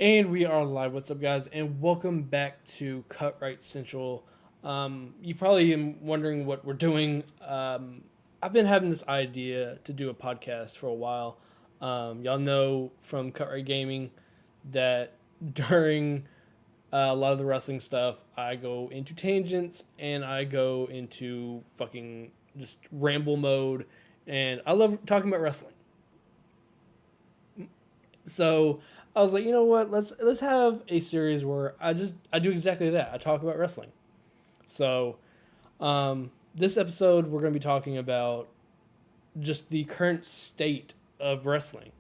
And we are live. What's up, guys? And welcome back to CutrightCentral. You probably am wondering what we're doing. I've been having this idea to do a podcast for a while. Y'all know from Cutright Gaming that during a lot of the wrestling stuff, I go into tangents and I go into fucking just ramble mode. And I love talking about wrestling. So I was like, you know what? Let's have a series where I do exactly that. I talk about wrestling. So this episode we're going to be talking about just the current state of wrestling.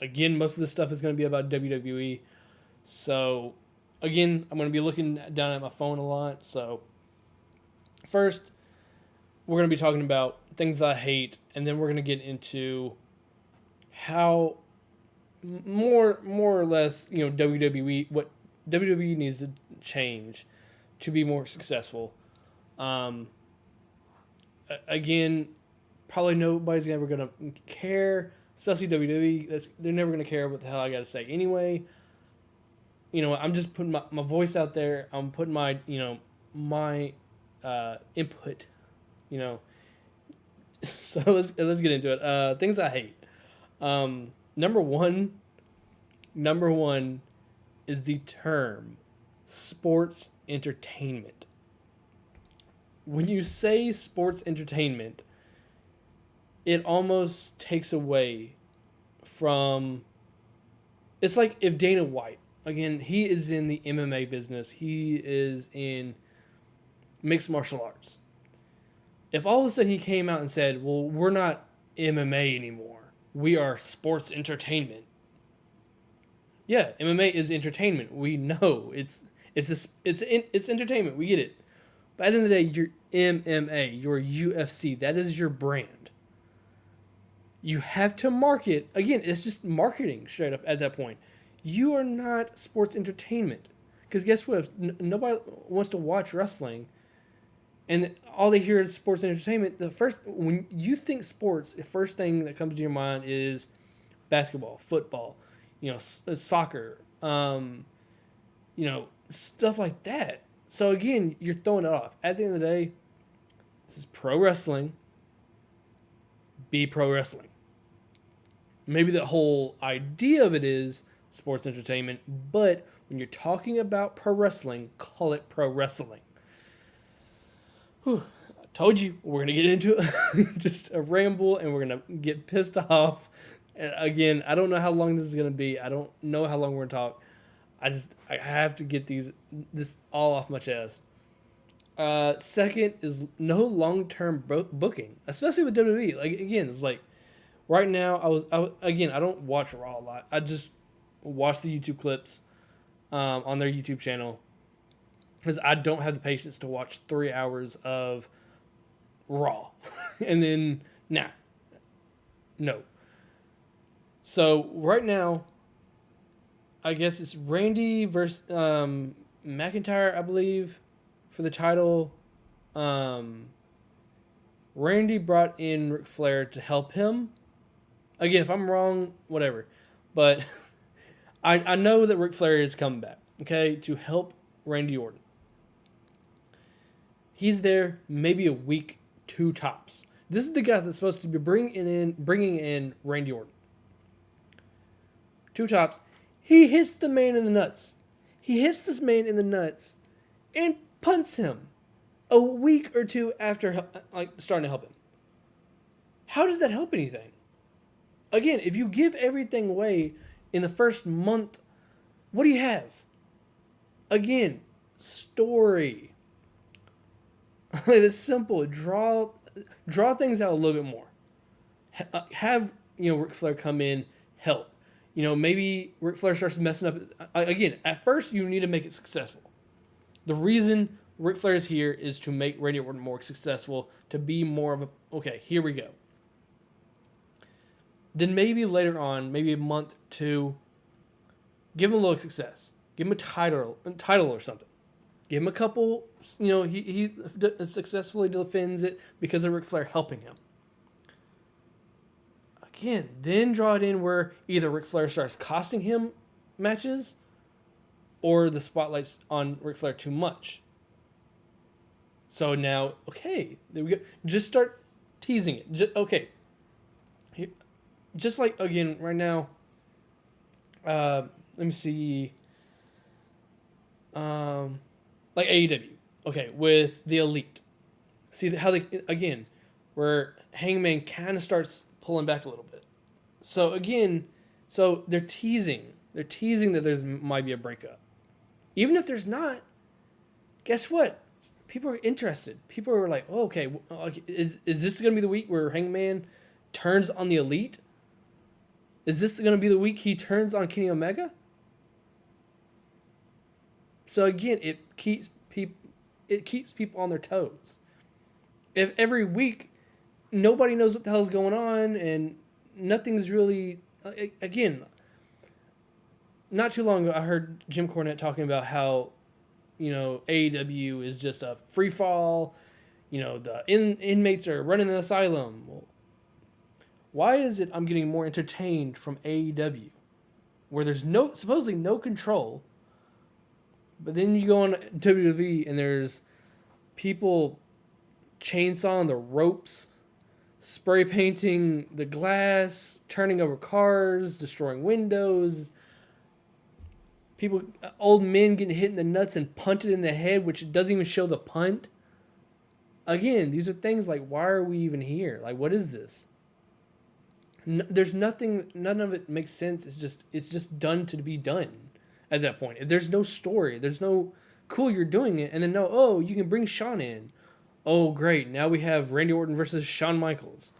Again, most of this stuff is going to be about WWE. So again, I'm going to be looking down at my phone a lot. So first, we're going to be talking about things that I hate, and then we're going to get into how more or less, WWE, what WWE needs to change to be more successful. Um, Again, probably nobody's ever gonna care, especially WWE. They're never gonna care what the hell I got to say anyway. I'm just putting my voice out there. I'm putting my input. You know, so let's get into it. Things I hate. Um, number one, number one is the term sports entertainment. When you say sports entertainment, it almost takes away from. It's like if Dana White, again, he is in the MMA business, he is in mixed martial arts. If all of a sudden he came out and said, well, we're not MMA anymore, we are sports entertainment. Yeah, MMA is entertainment. We know it's entertainment. We get it. But at the end of the day, you're MMA, you're UFC. That is your brand. You have to market. Again, it's just marketing straight up at that point. You are not sports entertainment. Because guess what? If nobody wants to watch wrestling and all they hear is sports entertainment, when you think sports, the first thing that comes to your mind is basketball, football, soccer, stuff like that. So again, you're throwing it off. At the end of the day, this is pro wrestling. Be pro wrestling. Maybe the whole idea of it is sports entertainment, but when you're talking about pro wrestling, call it pro wrestling. Whew. I told you we're gonna get into it. Just a ramble, and we're gonna get pissed off. And again, I don't know how long this is gonna be. I don't know how long we're gonna talk. I have to get this all off my chest. Second is no long term booking, especially with WWE. Like again, it's like right now again, I don't watch Raw a lot. I just watch the YouTube clips on their YouTube channel because I don't have the patience to watch 3 hours of Raw and then no. So right now, I guess it's Randy versus McIntyre, I believe, for the title. Randy brought in Ric Flair to help him. Again, if I'm wrong, whatever. But I know that Ric Flair is coming back, okay, to help Randy Orton. He's there maybe a week, two tops. This is the guy that's supposed to be bringing in Randy Orton. Two tops. He hits the man in the nuts. He hits this man in the nuts and punts him a week or two after starting to help him. How does that help anything? Again, if you give everything away in the first month, what do you have? Again, story. It's simple. Draw things out a little bit more. Have Ric Flair come in, help. Maybe Ric Flair starts messing up. Again, at first, you need to make it successful. The reason Ric Flair is here is to make Randy Orton more successful, to be more of okay, here we go. Then maybe later on, maybe a month, two, give him a little success. Give him a title or something. Give him a couple, he successfully defends it because of Ric Flair helping him. Again, then draw it in where either Ric Flair starts costing him matches, or the spotlight's on Ric Flair too much. So now, okay, there we go. Just start teasing it. Okay. Just like, again, right now, let me see. Like AEW. Okay, with the Elite. See how they, again, where Hangman kind of starts pulling back a little bit. So again, they're teasing. They're teasing that there's might be a breakup. Even if there's not, guess what? People are interested. People are like, oh, okay, is this going to be the week where Hangman turns on the Elite? Is this going to be the week he turns on Kenny Omega? So again, it keeps people on their toes. If every week nobody knows what the hell's going on and nothing's really, again, not too long ago I heard Jim Cornette talking about how, AEW is just a free fall. The inmates are running the asylum. Well, why is it I'm getting more entertained from AEW, where there's supposedly no control, but then you go on WWE and there's people chainsawing the ropes, spray painting the glass, turning over cars, destroying windows, people, old men getting hit in the nuts and punted in the head, which doesn't even show the punt. Again, these are things like, why are we even here? Like, what is this? There's nothing, none of it makes sense. It's just done to be done at that point. If there's no story, there's no, cool, you're doing it, and then no, oh, you can bring Shawn in. Oh, great, now we have Randy Orton versus Shawn Michaels.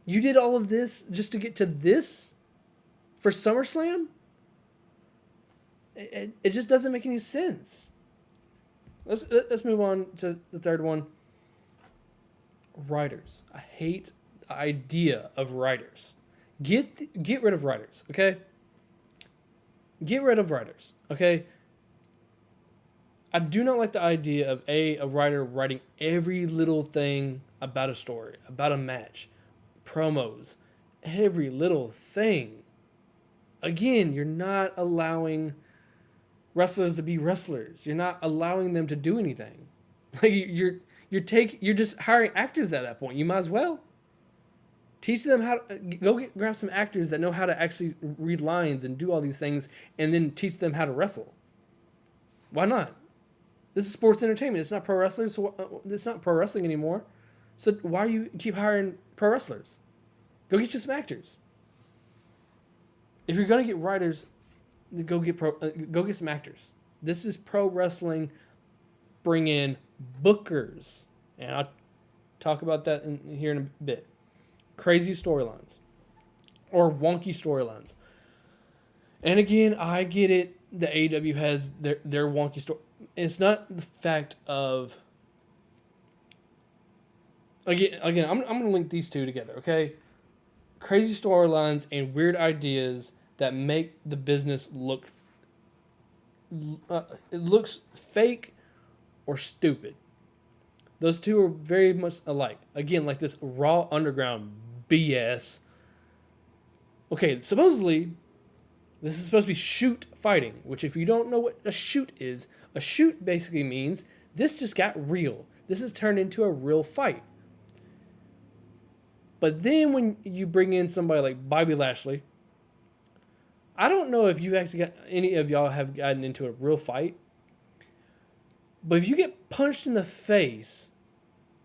You did all of this just to get to this for SummerSlam? It just doesn't make any sense. Let's move on to the third one. Writers. I hate the idea of writers. Get rid of writers, okay? Get rid of writers, okay? I do not like the idea of a writer writing every little thing about a story, about a match, promos, every little thing. Again, you're not allowing wrestlers to be wrestlers. You're not allowing them to do anything. Like you're just hiring actors at that point. You might as well teach them how to grab some actors that know how to actually read lines and do all these things, and then teach them how to wrestle. Why not? This is sports entertainment. It's not pro wrestling. So it's not pro wrestling anymore. So why do you keep hiring pro wrestlers? Go get you some actors. If you're gonna get writers, go get some actors. This is pro wrestling. Bring in bookers, and I'll talk about that here in a bit. Crazy storylines or wonky storylines. And again, I get it. The AEW has their wonky story. It's not the fact of. Again, I'm gonna link these two together. Okay, crazy storylines and weird ideas that make the business look. It looks fake or stupid. Those two are very much alike. Again, like this Raw Underground BS. Okay, supposedly, this is supposed to be shoot fighting, which if you don't know what a shoot is, a shoot basically means this just got real. This has turned into a real fight. But then when you bring in somebody like Bobby Lashley, I don't know if you've actually got, any of y'all have gotten into a real fight, but if you get punched in the face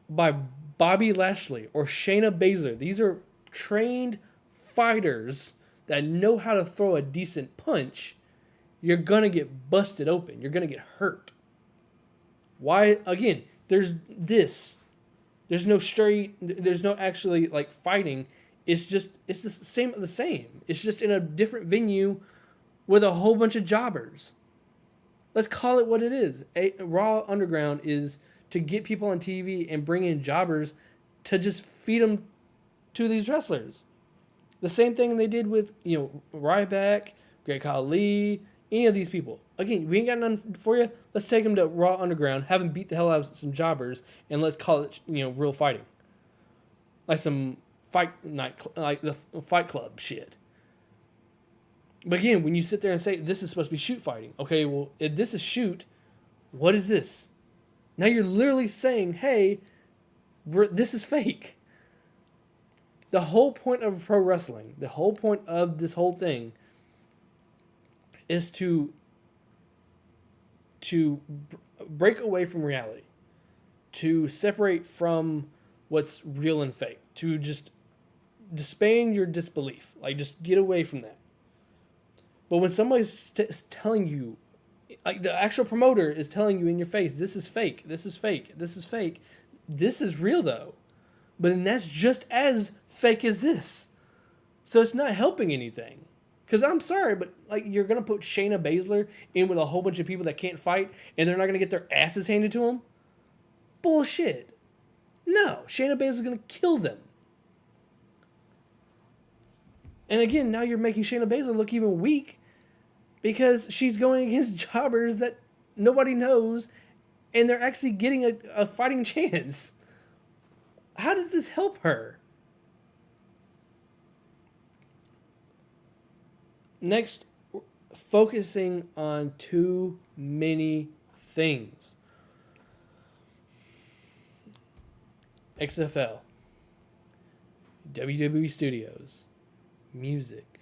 by Bobby Lashley or Shayna Baszler, these are trained fighters that know how to throw a decent punch, you're going to get busted open. You're going to get hurt. Why? Again, there's this. There's no actually like fighting. It's the same. It's just in a different venue with a whole bunch of jobbers. Let's call it what it is. Raw Underground is to get people on TV and bring in jobbers to just feed them to these wrestlers. The same thing they did with, Ryback, Great Khali, any of these people. Again, we ain't got none for you. Let's take them to Raw Underground, have them beat the hell out of some jobbers, and let's call it, real fighting. Like some fight night, like the Fight Club shit. But again, when you sit there and say this is supposed to be shoot fighting, okay, well, if this is shoot, what is this? Now you're literally saying, hey, this is fake. The whole point of pro wrestling, the whole point of this whole thing is to break away from reality, to separate from what's real and fake, to just disband your disbelief. Like, just get away from that. But when somebody's telling you, like the actual promoter is telling you in your face, this is fake, this is fake, this is fake, this is real though. But then that's just as fake as this. So it's not helping anything. Because I'm sorry, but like you're going to put Shayna Baszler in with a whole bunch of people that can't fight and they're not going to get their asses handed to them? Bullshit. No, Shayna Baszler is going to kill them. And again, now you're making Shayna Baszler look even weak because she's going against jobbers that nobody knows and they're actually getting a fighting chance. How does this help her? Next, focusing on too many things. XFL, WWE Studios, music.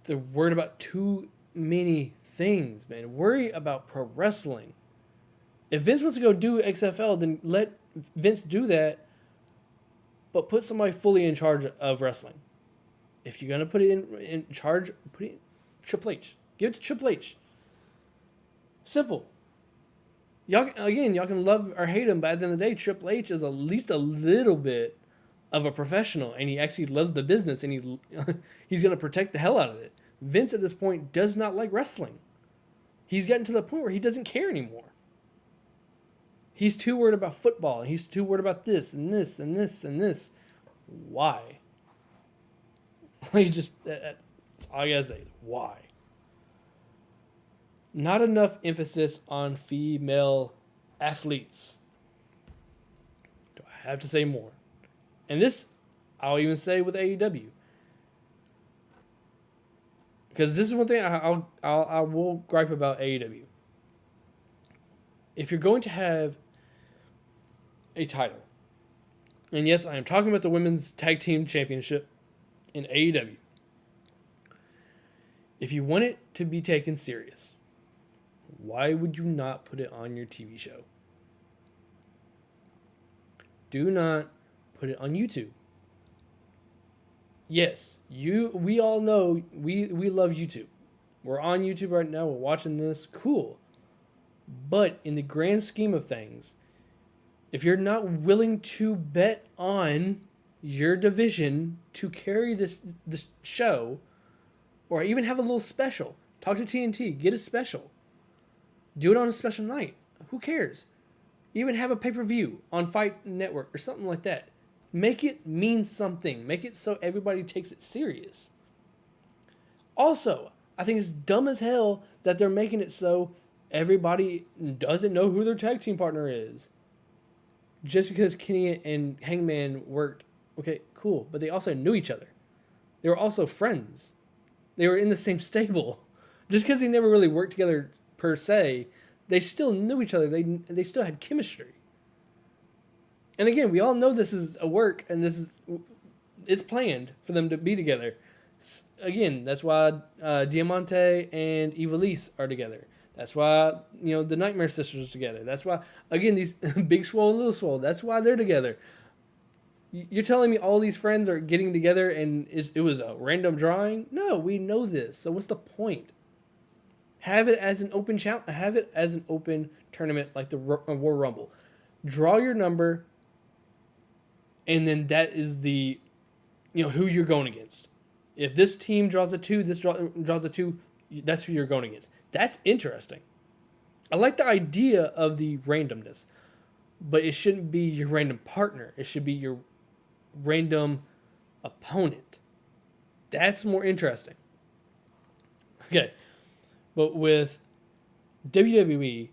They're worried about too many things, man. Worry about pro wrestling. If Vince wants to go do XFL, then let Vince do that, but put somebody fully in charge of wrestling. If you're going to put it in charge, put it in Triple H. Give it to Triple H. Simple. Y'all can love or hate him, but at the end of the day, Triple H is at least a little bit of a professional, and he actually loves the business, and he's going to protect the hell out of it. Vince, at this point, does not like wrestling. He's gotten to the point where he doesn't care anymore. He's too worried about football. He's too worried about this and this and this and this. Why? That's all I gotta say. Why? Not enough emphasis on female athletes. Do I have to say more? And this, I'll even say with AEW. Because this is one thing I will gripe about AEW. If you're going to have a title, and yes, I am talking about the Women's Tag Team Championship in AEW. If you want it to be taken serious, why would you not put it on your TV show? Do not put it on YouTube. Yes, we all know we love YouTube. We're on YouTube right now. We're watching this. Cool. But in the grand scheme of things, if you're not willing to bet on your division to carry this show, or even have a little special, talk to TNT, get a special. Do it on a special night. Who cares? Even have a pay-per-view on Fight Network or something like that. Make it mean something. Make it so everybody takes it serious. Also, I think it's dumb as hell that they're making it so everybody doesn't know who their tag team partner is. Just because Kenny and Hangman worked, okay, cool. But they also knew each other. They were also friends. They were in the same stable. Just because they never really worked together per se, they still knew each other. They still had chemistry. And again, we all know this is a work, and it's planned for them to be together. Again, that's why Diamante and Ivelisse are together. That's why, the Nightmare Sisters are together. That's why, again, these Big Swole and Little Swole, that's why they're together. You're telling me all these friends are getting together and it was a random drawing? No, we know this. So what's the point? Have it as an open challenge. Have it as an open tournament like the War Rumble. Draw your number, and then that is the, who you're going against. If this team draws a 2, this draws a 2, that's who you're going against. That's interesting. I like the idea of the randomness, but it shouldn't be your random partner. It should be your random opponent. That's more interesting. Okay. But with WWE,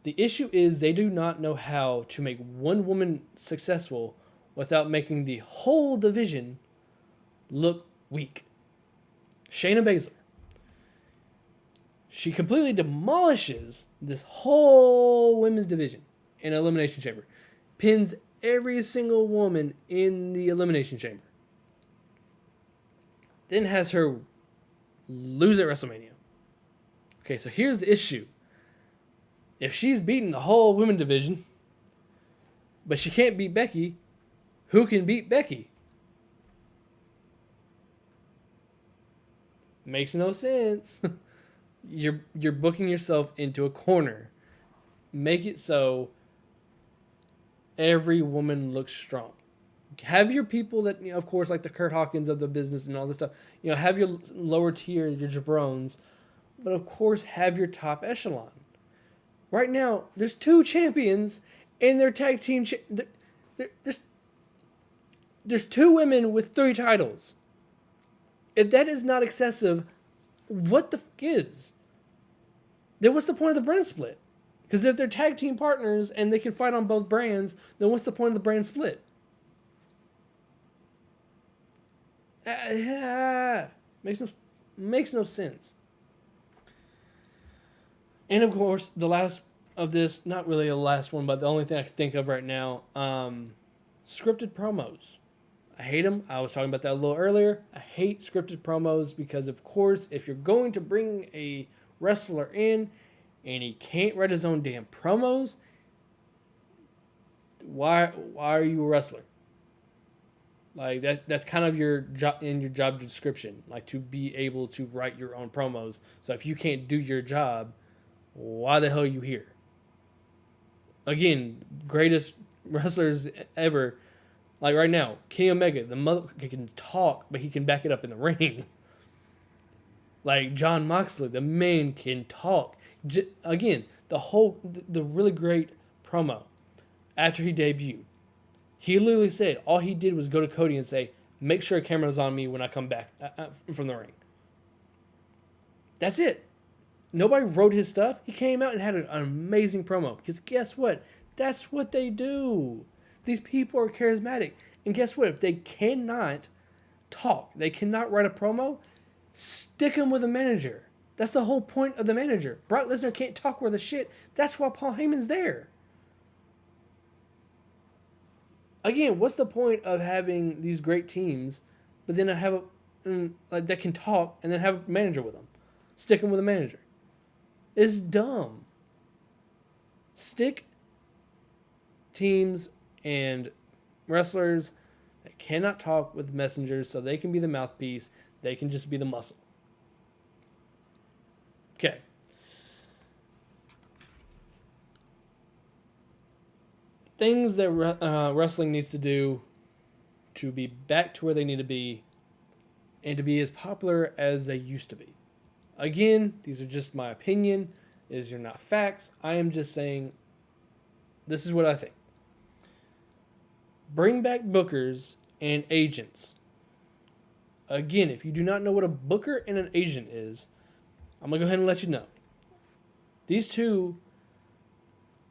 the issue is they do not know how to make one woman successful without making the whole division look weak. Shayna Baszler. She completely demolishes this whole women's division in Elimination Chamber. Pins every single woman in the Elimination Chamber. Then has her lose at WrestleMania. Okay, so here's the issue. If she's beaten the whole women division, but she can't beat Becky, who can beat Becky? Makes no sense. You're booking yourself into a corner. Make it so every woman looks strong. Have your people that, of course, like the Kurt Hawkins of the business and all this stuff, have your lower tier, your jabrones, but of course have your top echelon. Right now, there's 2 champions in their tag team. There's 2 women with 3 titles. If that is not excessive, what the fuck is? Then what's the point of the brand split? Because if they're tag team partners and they can fight on both brands, then what's the point of the brand split? Makes no sense. And of course, the last of this, not really a last one, but the only thing I can think of right now, scripted promos. I hate them. I was talking about that a little earlier. I hate scripted promos because, of course, if you're going to bring a wrestler in and he can't write his own damn promos, why are you a wrestler? Like that's kind of your job in your job description, like to be able to write your own promos. So if you can't do your job, why the hell are you here? Again, greatest wrestlers ever. Like right now, Kenny Omega, the motherfucker can talk, but he can back it up in the ring. Like Jon Moxley, the man can talk. Again, the really great promo after he debuted. He literally said all he did was go to Cody and say, "Make sure a camera's on me when I come back from the ring." That's it. Nobody wrote his stuff. He came out and had an amazing promo. Because guess what? That's what they do. These people are charismatic. And guess what? If they cannot talk, they cannot write a promo, stick them with a manager. That's the whole point of the manager. Brock Lesnar can't talk worth a shit. That's why Paul Heyman's there. Again, what's the point of having these great teams, but then have that can talk and then have a manager with them? Stick them with a manager. It's dumb. Stick teams and wrestlers that cannot talk with messengers so they can be the mouthpiece. They can just be the muscle. Okay. Things that wrestling needs to do to be back to where they need to be and to be as popular as they used to be. Again, these are just my opinion. These are not facts. I am just saying this is what I think. Bring back bookers and agents. Again, if you do not know what a booker and an agent is, I'm going to go ahead and let you know. These two,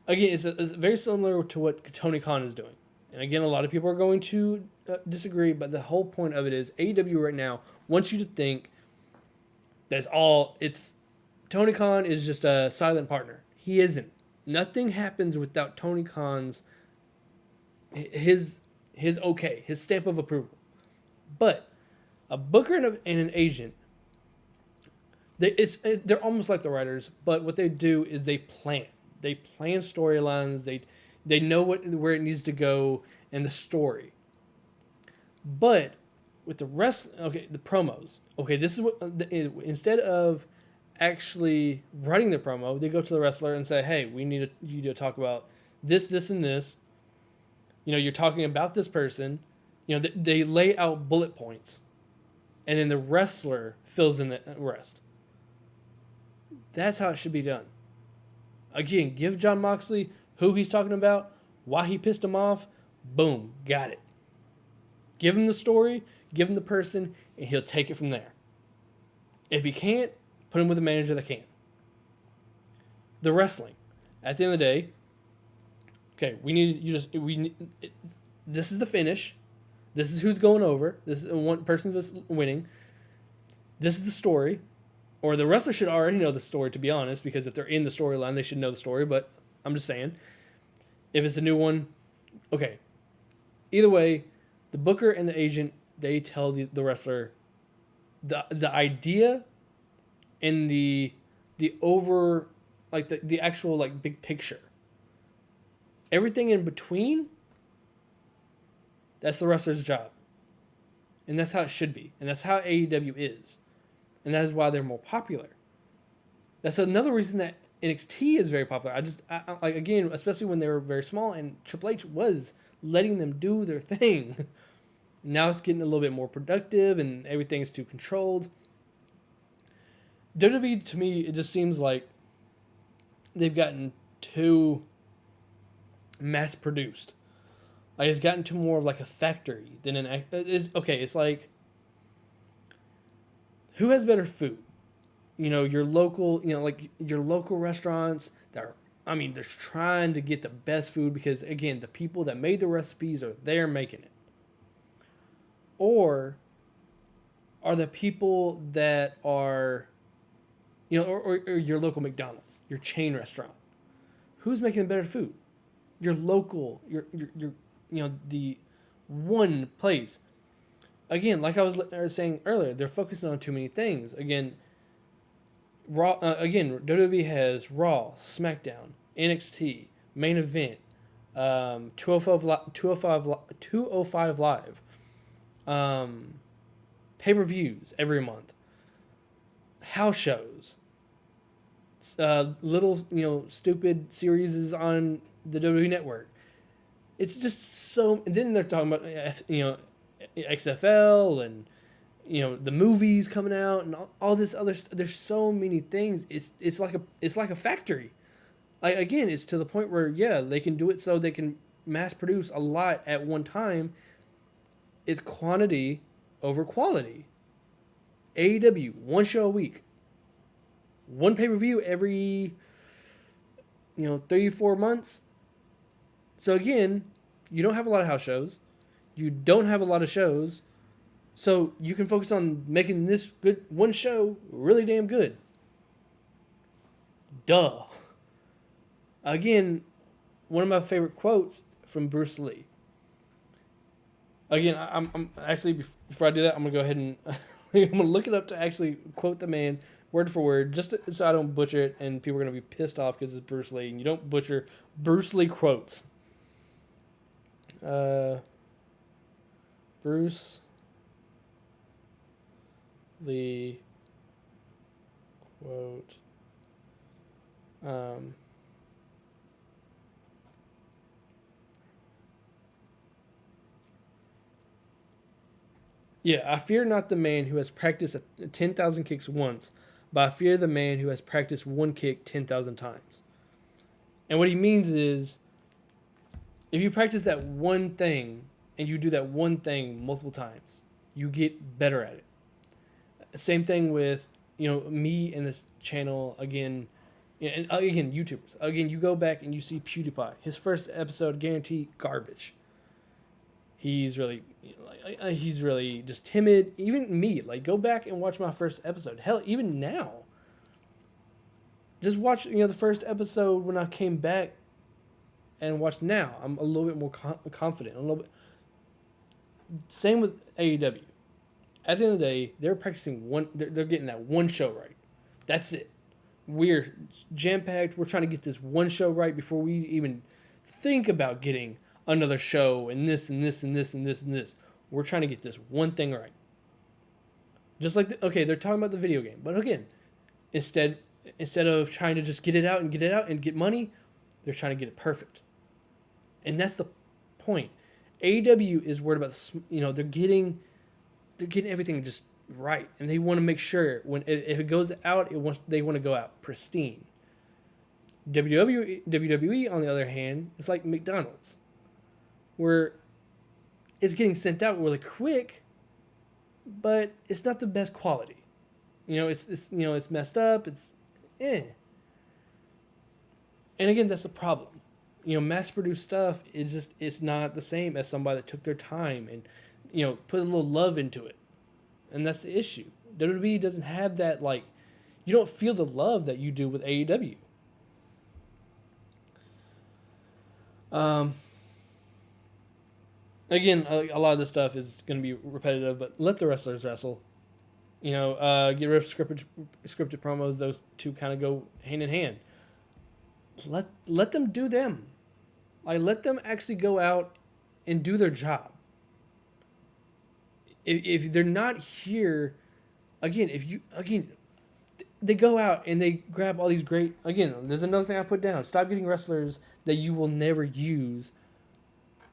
again, it's very similar to what Tony Khan is doing. And again, a lot of people are going to disagree, but the whole point of it is AEW right now wants you to think it's Tony Khan is just a silent partner. He isn't. Nothing happens without Tony Khan's his okay, his stamp of approval. But a booker and an agent, they're almost like the writers, but what they do is they plan. They plan storylines. They know where it needs to go in the story. But with the the promos. Okay, this is what instead of actually writing the promo, they go to the wrestler and say, "Hey, we need you to talk about this, this, and this. You're talking about this person." They lay out bullet points, and then the wrestler fills in the rest. That's how it should be done. Again, give Jon Moxley who he's talking about, why he pissed him off. Boom, got it. Give him the story, give him the person, and he'll take it from there. If he can't, put him with a manager that can. The wrestling. At the end of the day, okay, this is the finish. This is who's going over. This is one person's just winning. This is the story. or the wrestler should already know the story, to be honest, because if they're in the storyline, they should know the story. But I'm just saying, if it's a new one, okay. Either way, the booker and the agent, they tell the wrestler the idea and the over, like the actual like big picture. Everything in between, that's the wrestler's job. And that's how it should be. And that's how AEW is. And that is why they're more popular. That's another reason that NXT is very popular. I like, again, especially when they were very small and Triple H was letting them do their thing. Now it's getting a little bit more productive and everything's too controlled. WWE, to me, it just seems like they've gotten too mass produced. Like, it's gotten to more of like a factory than an. It's like, who has better food? Your local, like your local restaurants that are, they're trying to get the best food because, again, the people that made the recipes are there making it. Or are the people that are, or your local McDonald's, your chain restaurant, who's making better food? Your local, your the one place. Again, like I was saying earlier, they're focusing on too many things. Again, WWE has Raw, SmackDown, NXT, Main Event, 205 Live, pay-per-views every month, house shows, little stupid series on the WWE Network. It's just so. And then they're talking about XFL and the movies coming out and all this other. There's so many things. It's like a factory. Like, again, it's to the point where they can do it so they can mass produce a lot at one time. It's quantity over quality. AEW, one show a week, one pay-per-view every 3-4 months. So again, you don't have a lot of house shows. You don't have a lot of shows. So you can focus on making this good one show really damn good. Duh. Again, one of my favorite quotes from Bruce Lee. Again, I'm actually, before I do that, I'm going to go ahead and I'm going to look it up to actually quote the man word for word, just so I don't butcher it and people are going to be pissed off because it's Bruce Lee and you don't butcher Bruce Lee quotes. Bruce Lee quote. I fear not the man who has practiced 10,000 kicks once, but I fear the man who has practiced one kick 10,000 times. And what he means is, if you practice that one thing and you do that one thing multiple times, you get better at it. Same thing with, me and this channel, again, and again, YouTubers. Again, you go back and you see PewDiePie. His first episode, guaranteed garbage. He's really, he's really just timid. Even me, go back and watch my first episode. Hell, even now. Just watch, the first episode when I came back and watch now. I'm a little bit more confident. A little bit. Same with AEW. At the end of the day, they're practicing one. They're getting that one show right. That's it. We're jam-packed. We're trying to get this one show right before we even think about getting another show and this and this and this and this and this. We're trying to get this one thing right. Just like, they're talking about the video game. But again, instead of trying to just get it out and get money, they're trying to get it perfect. And that's the point. AEW is worried about, they're getting everything just right. And they want to make sure if it goes out, they want to go out pristine. WWE, on the other hand, is like McDonald's, where it's getting sent out really quick, but it's not the best quality. It's messed up. It's And again, that's the problem. Mass-produced stuff it's not the same as somebody that took their time and put a little love into it, and that's the issue. WWE doesn't have that You don't feel the love that you do with AEW. Again, a lot of this stuff is going to be repetitive, but let the wrestlers wrestle. Get rid of scripted promos. Those two kind of go hand in hand. Let them do them. Like, let them actually go out and do their job. If they're not here, they go out and they grab all these great. Again, there's another thing I put down. Stop getting wrestlers that you will never use.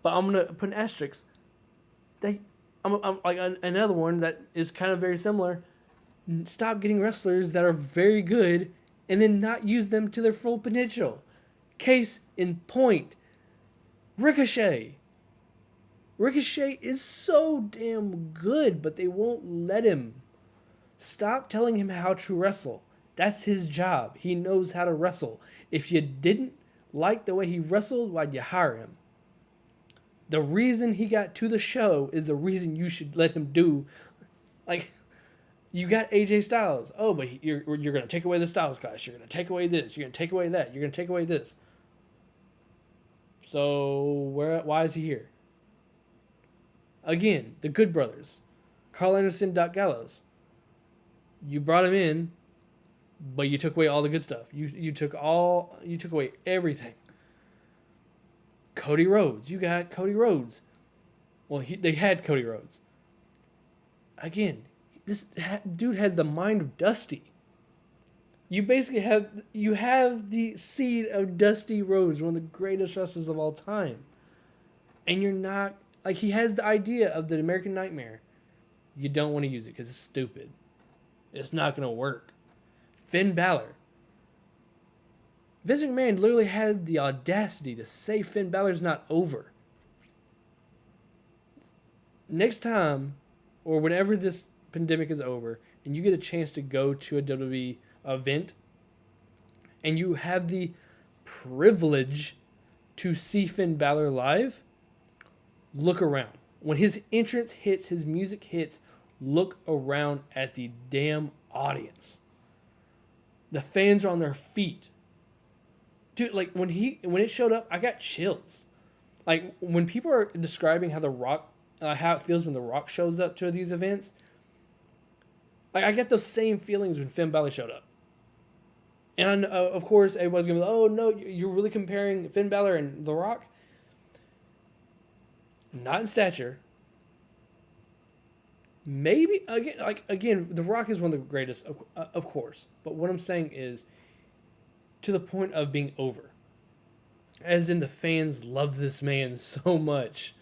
But I'm gonna put an asterisk. I'm like another one that is kind of very similar. Stop getting wrestlers that are very good and then not use them to their full potential. Case in point, Ricochet. Ricochet is so damn good, but they won't let him. Stop telling him how to wrestle. That's his job. He knows how to wrestle. If you didn't like the way he wrestled, why'd you hire him? The reason he got to the show is the reason you should let him do. Like, you got AJ Styles. Oh, but you're going to take away the Styles Clash. You're going to take away this. You're going to take away that. You're going to take away this. So, why is he here? Again, the Good Brothers. Carl Anderson, Doc Gallows. You brought him in, but you took away all the good stuff. You took away everything. Cody Rhodes. You got Cody Rhodes. Well, they had Cody Rhodes. Again, this dude has the mind of Dusty. You basically have the seed of Dusty Rhodes, one of the greatest wrestlers of all time. And you're not, like, he has the idea of the American Nightmare. You don't want to use it because it's stupid. It's not going to work. Finn Balor. Vince McMahon literally had the audacity to say Finn Balor's not over. Next time, or whenever this pandemic is over, and you get a chance to go to a WWE event, and you have the privilege to see Finn Balor live, look around. When his entrance hits, his music hits, look around at the damn audience. The fans are on their feet. Dude, like, when it showed up, I got chills. Like, when people are describing how how it feels when The Rock shows up to these events, like, I get those same feelings when Finn Balor showed up. And, of course, everybody's going to be like, oh, no, you're really comparing Finn Balor and The Rock? Not in stature. Maybe, again, The Rock is one of the greatest, of course. But what I'm saying is, to the point of being over. As in, the fans love this man so much.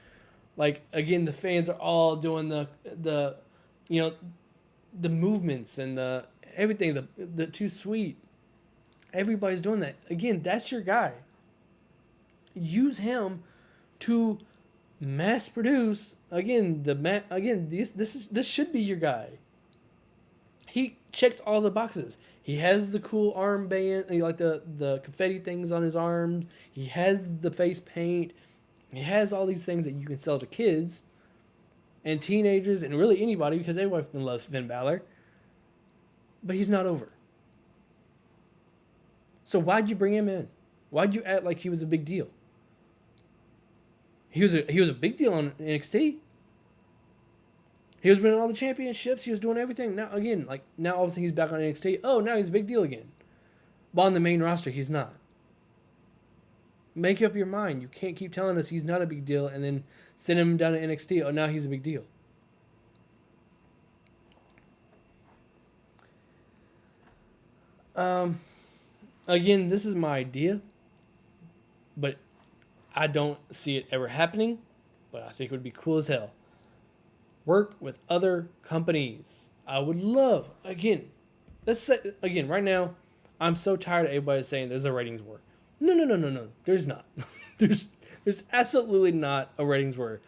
Like, again, the fans are all doing the movements and the everything, the too sweet. Everybody's doing that. Again, that's your guy. Use him to mass produce. Again, this should be your guy. He checks all the boxes. He has the cool armband, like the confetti things on his arms. He has the face paint. He has all these things that you can sell to kids and teenagers and really anybody, because everyone loves Finn Balor. But he's not over. So why'd you bring him in? Why'd you act like he was a big deal? He was a big deal on NXT. He was winning all the championships. He was doing everything. Now, again, now all of a sudden he's back on NXT. Oh, now he's a big deal again. But on the main roster, he's not. Make up your mind. You can't keep telling us he's not a big deal and then send him down to NXT. Oh, now he's a big deal. Again, this is my idea. But I don't see it ever happening. But I think it would be cool as hell. Work with other companies. I would love, again, right now, I'm so tired of everybody saying there's a ratings war. No. There's not. there's absolutely not a ratings war.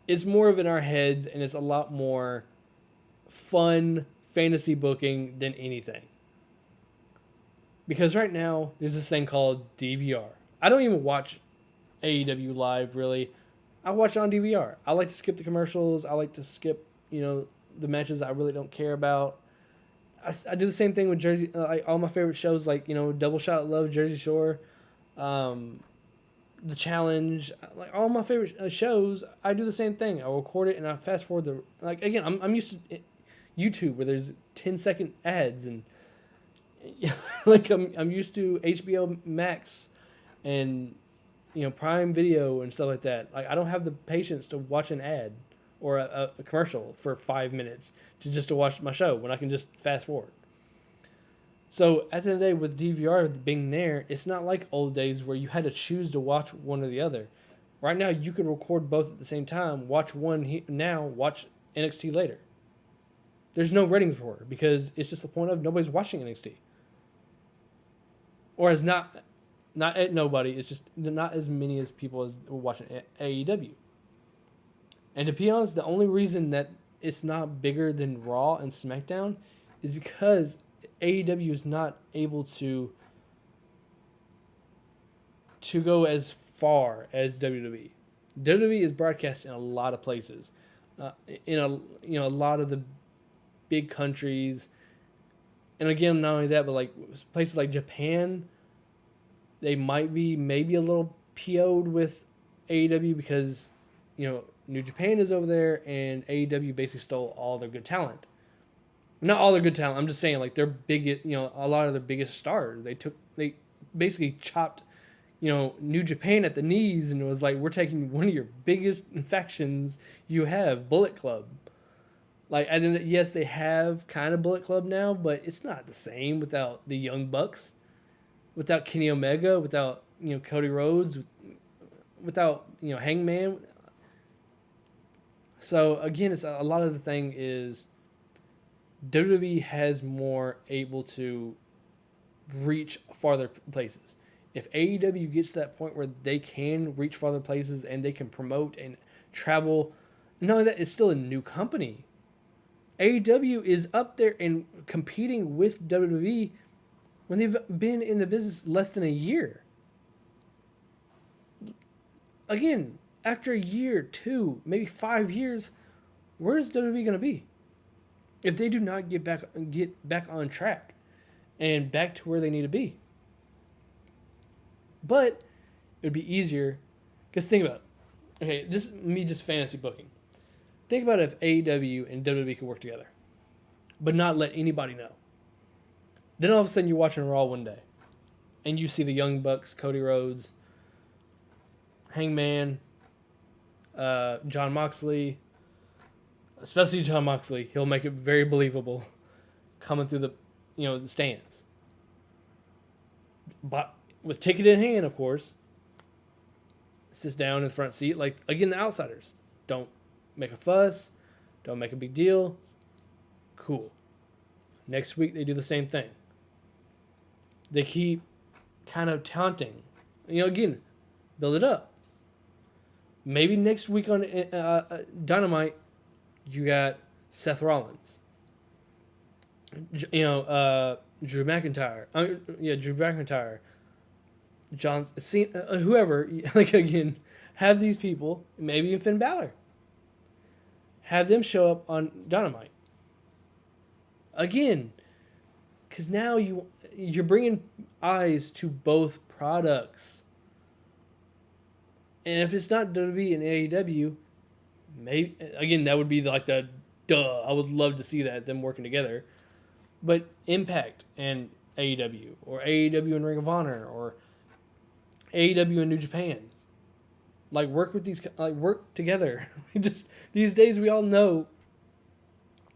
It's more of in our heads, and it's a lot more fun fantasy booking than anything. Because right now, there's this thing called DVR. I don't even watch AEW live, really. I watch it on DVR. I like to skip the commercials. I like to skip, the matches I really don't care about. I do the same thing with Jersey. Like all my favorite shows, like Double Shot Love, Jersey Shore, um, The Challenge, like all my favorite shows. I do the same thing. I record it and I fast forward the like again. I'm used to YouTube where there's 10-second ads and like I'm used to HBO Max and Prime Video and stuff like that. Like I don't have the patience to watch an ad or a commercial for 5 minutes to watch my show when I can just fast forward. So at the end of the day, with DVR being there, it's not like old days where you had to choose to watch one or the other. Right now, you can record both at the same time. Watch one now, watch NXT later. There's no ratings for it because it's just the point of nobody's watching NXT. Or it's not nobody. It's just not as many as people as watching AEW. And to be honest, the only reason that it's not bigger than Raw and SmackDown is because AEW is not able to go as far as WWE. WWE is broadcast in a lot of places, in a lot of the big countries, and again, not only that, but like places like Japan, they might be maybe a little PO'd with AEW because New Japan is over there, and AEW basically stole all their good talent. Not all their good talent. I'm just saying, like their biggest, a lot of their biggest stars. They basically chopped, New Japan at the knees, and it was like, we're taking one of your biggest factions you have, Bullet Club. Like, and then yes, they have kind of Bullet Club now, but it's not the same without the Young Bucks, without Kenny Omega, without Cody Rhodes, without Hangman. So again, it's a lot of the thing is WWE has more able to reach farther places. If AEW gets to that point where they can reach farther places and they can promote and travel, not only that, it's still a new company. AEW is up there and competing with WWE when they've been in the business less than a year. Again, after a year, 2, maybe 5 years, where's WWE going to be? If they do not get back on track and back to where they need to be. But it would be easier, because think about it. Okay, this is me just fantasy booking. Think about if AEW and WWE could work together, but not let anybody know. Then all of a sudden you're watching Raw one day, and you see the Young Bucks, Cody Rhodes, Hangman, John Moxley, especially John Moxley. He'll make it very believable coming through the stands. But with ticket in hand, of course, sits down in the front seat. Like, again, the outsiders. Don't make a fuss. Don't make a big deal. Cool. Next week, they do the same thing. They keep kind of taunting. Again, build it up. Maybe next week on Dynamite, you got Seth Rollins. Drew McIntyre. Drew McIntyre. John Cena, whoever. Like, again, have these people, maybe even Finn Balor. Have them show up on Dynamite. Again, because now you're bringing eyes to both products. And if it's not WWE and AEW, maybe again that would be like the duh. I would love to see them working together, but Impact and AEW, or AEW and Ring of Honor, or AEW and New Japan, like work together. Just these days we all know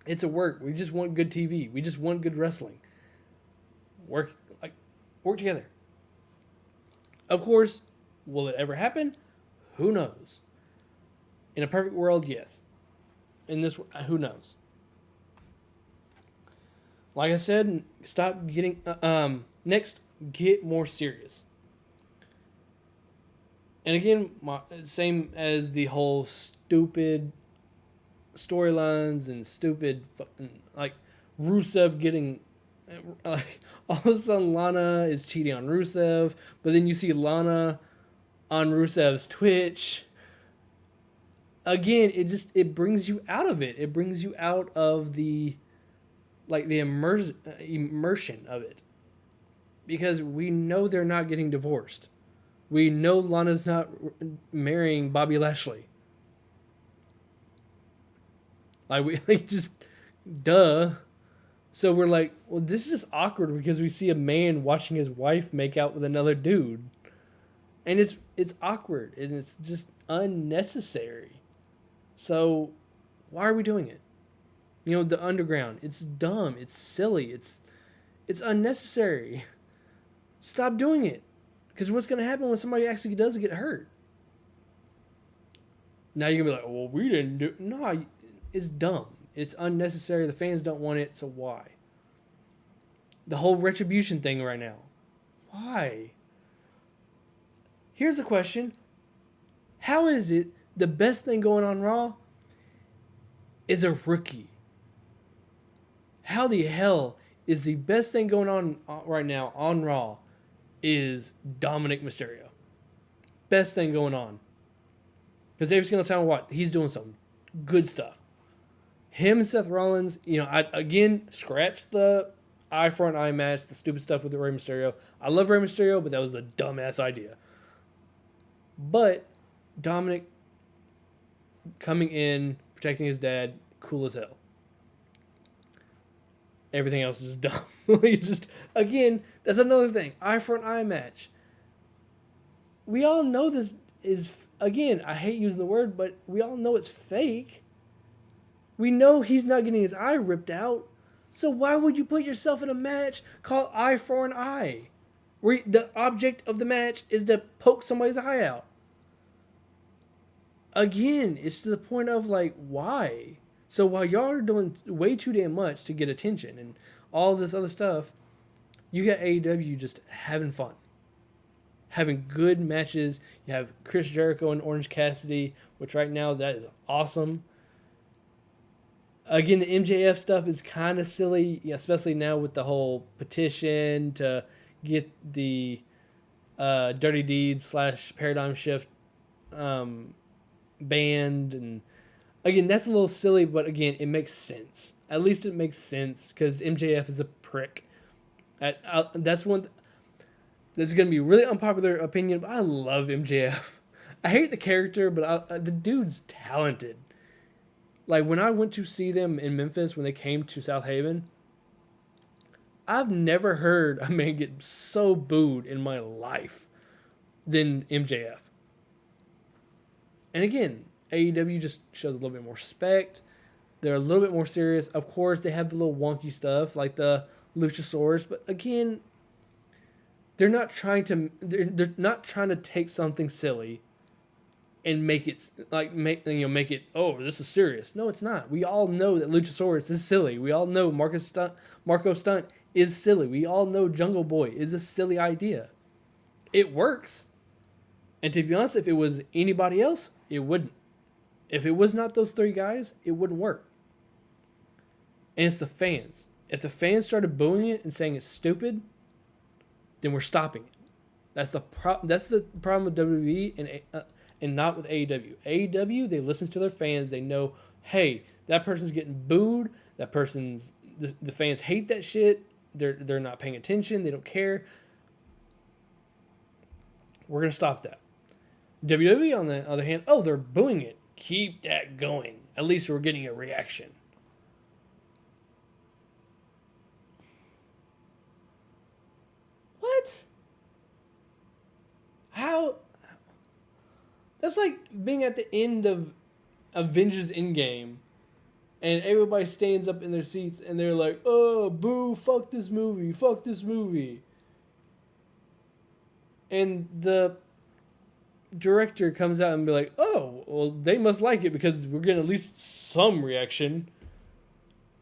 it's a work. We just want good TV. We just want good wrestling. Work together. Of course, will it ever happen? Who knows? In a perfect world, yes. In this, who knows? Like I said, stop getting... next, get more serious. And again, same as the whole stupid storylines and stupid... like, Rusev getting... like, all of a sudden, Lana is cheating on Rusev, but then you see Lana on Rusev's Twitch. Again, it brings you out of it. It brings you out of the like the immersion of it, because we know they're not getting divorced. We know Lana's not marrying Bobby Lashley. Like we like just duh. So we're like, well, this is just awkward because we see a man watching his wife make out with another dude, and it's awkward and it's just unnecessary. So why are we doing it? You know, the underground. It's dumb. It's silly. It's unnecessary. Stop doing it. Because what's going to happen when somebody actually does get hurt? Now you're going to be like, well, we didn't do it. No, it's dumb. It's unnecessary. The fans don't want it, so why? The whole retribution thing right now. Why? Here's the question. How is it the best thing going on Raw is a rookie? How the hell is the best thing going on right now on Raw is Dominic Mysterio? Best thing going on. Because every single time what he's doing some good stuff. Him and Seth Rollins, you know, I again scratch the eye for an eye match, the stupid stuff with the Rey Mysterio. I love Rey Mysterio, but that was a dumbass idea. But Dominic coming in, protecting his dad, cool as hell. Everything else is dumb. Just again, that's another thing. Eye for an eye match. We all know this is, again, I hate using the word, but we all know it's fake. We know he's not getting his eye ripped out. So why would you put yourself in a match called Eye for an Eye? Where the object of the match is to poke somebody's eye out. Again, it's to the point of like, why? So while y'all are doing way too damn much to get attention and all this other stuff, you got AEW just having fun. Having good matches. You have Chris Jericho and Orange Cassidy, which right now that is awesome. Again, the MJF stuff is kind of silly, especially now with the whole petition to get the Dirty Deeds / Paradigm Shift banned. And again, that's a little silly, but again, it makes sense. At least it makes sense because MJF is a prick. That's one. This is going to be a really unpopular opinion, but I love MJF. I hate the character, but the dude's talented. Like, when I went to see them in Memphis when they came to South Haven, I've never heard a man get so booed in my life than MJF. And again, AEW just shows a little bit more respect. They're a little bit more serious. Of course, they have the little wonky stuff like the Luchasaurus, but again, they're not trying to take something silly and make it make it, oh, this is serious. No, it's not. We all know that Luchasaurus is silly. We all know Marco Stunt is silly. We all know Jungle Boy is a silly idea. It works. And to be honest, if it was anybody else, it wouldn't. If it was not those three guys, it wouldn't work. And it's the fans. If the fans started booing it and saying it's stupid, then we're stopping it. That's the problem with WWE and not with AEW. AEW, they listen to their fans. They know, hey, that person's getting booed. The fans hate that shit. They're not paying attention. They don't care. We're gonna stop that. WWE, on the other hand, oh, they're booing it. Keep that going. At least we're getting a reaction. What? How? That's like being at the end of Avengers Endgame and everybody stands up in their seats and they're like, oh, boo, fuck this movie. And the director comes out and be like, oh, well, they must like it because we're getting at least some reaction.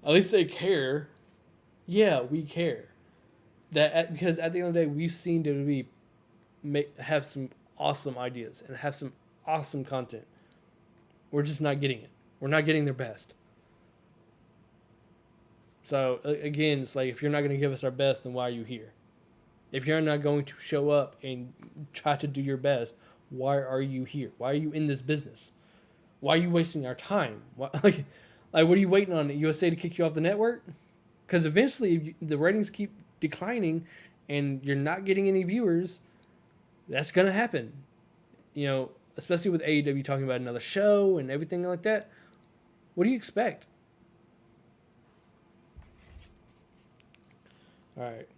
At least they care. Yeah, we care. Because at the end of the day, we've seen WWE have some awesome ideas and have some awesome content. We're just not getting it. We're not getting their best. So, again, it's like, if you're not going to give us our best, then why are you here? If you're not going to show up and try to do your best, why are you here? Why are you in this business? Why are you wasting our time? What are you waiting on, USA to kick you off the network? Because eventually, if the ratings keep declining and you're not getting any viewers, that's going to happen. You know, especially with AEW talking about another show and everything like that. What do you expect? All right.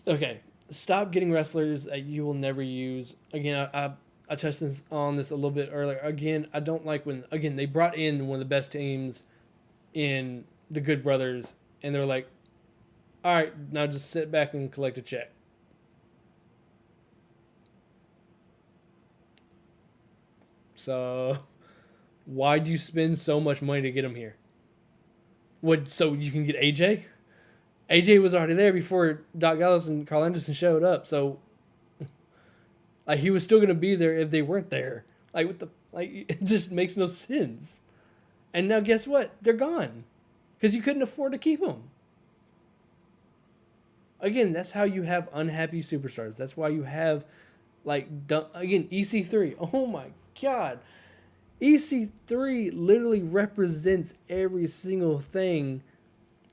Okay. Stop getting wrestlers that you will never use. Again, I touched on this a little bit earlier. Again, I don't like when they brought in one of the best teams in the Good Brothers, and they're like, "All right, now just sit back and collect a check." So, why do you spend so much money to get him here? What? So you can get AJ? AJ was already there before Doc Gallows and Carl Anderson showed up. So, like, he was still gonna be there if they weren't there. Like, what the? Like, it just makes no sense. And now, guess what? They're gone because you couldn't afford to keep them. Again, that's how you have unhappy superstars. That's why you have, like, again, EC3. Oh my God. EC3 literally represents every single thing